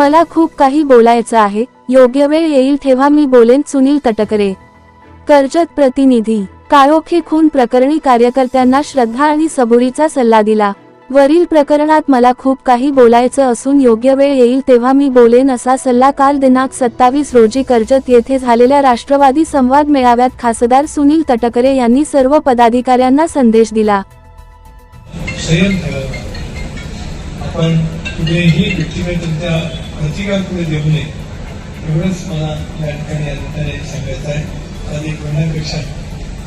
मला खूप काही बोलायचं आहे, योग्य वेळ येईल तेव्हा मी बोलेन. सुनील तटकरे, कर्जत प्रतिनिधी. काळोखी खून प्रकरणी कार्यकर्त्यांना श्रद्धा आणि सबुरीचा सल्ला दिला. वरील प्रकरणात मला खूप काही बोलायचं असून योग्य वेळ येईल तेव्हा मी बोलेन, असा सल्ला काल दिनांक 27 रोजी कर्जत येथे झालेल्या राष्ट्रवादी संवाद मेळाव्यात खासदार सुनील तटकरे यांनी सर्व पदाधिकाऱ्यांना संदेश दिला. संयम ठेवावा. आपण कुठेही व्यक्तिगतरित्या प्रतिकार पुढे देऊ नये, एवढंच मला या ठिकाणी सांगायचं आहे. अधिक म्हणण्यापेक्षा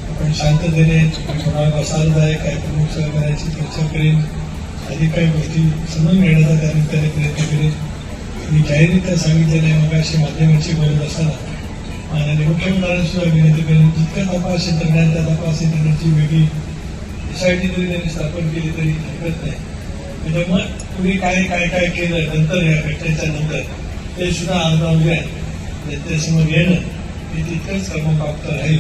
आपण शांततेने कोणाला बसायला जाय, काय प्रमुख सहकार्याची चर्चा करेन, अधिक काही गोष्टी समजून घेण्याचा त्या निमित्ताने प्रयत्न करेन. मी जाहीररित्या सांगितलेलं आहे, मग अशी माध्यमांशी बोलत असताना माननीय मुख्यमंत्र्यांना सुद्धा विनंती करेन, जितकं तपास यंत्रणा त्या तपास यंत्रणेची वेगळी SIT जरी त्यांनी स्थापन केली तरी हरकत नाही. म्हणजे मग तुम्ही काय काय काय केलं नंतर या घटनेच्या नंतर ते सुद्धा अर्धा उद्या जनतेसमोर येणं हे तितकंच क्रमप्राप्त राहील.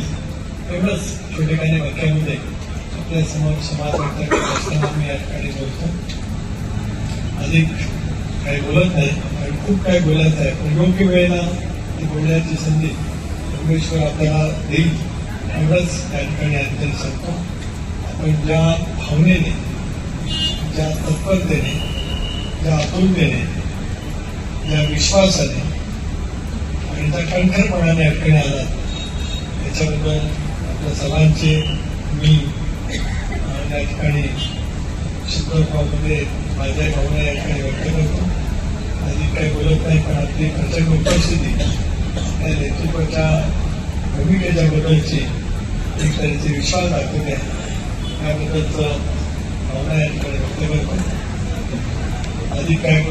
एवढंच छोटेखानी वाक्यामध्ये आपल्या समोर समाज व्यक्त करत असताना मी या ठिकाणी बोलतो. अधिक काही बोलत नाही आणि खूप काही बोलायचं आहे, पण योग्य वेळेला ती बोलण्याची संधी परमेश्वर आपल्याला देईल. एवढंच या ठिकाणी अधिकारी सांगतो. आपण ज्या भावनेने, ज्या तत्परतेने, ज्या आपुलतेने, ज्या विश्वासाने आणि त्या कणखरपणाने या ठिकाणी आलात, त्याच्याबद्दल आपल्या सर्वांचे मी या ठिकाणी शुक्रभावमध्ये माझ्या भावना या ठिकाणी व्यक्त करतो. अधिक काही बोलत नाही, पण आपली प्रचंड उपस्थिती त्या नेतृत्वाच्या भूमिकेच्या बद्दलची एक तऱ्हेचे विश्वास दाखवते आहे, त्याबद्दलचं भावना या ठिकाणी व्यक्त करतो. अधिक काय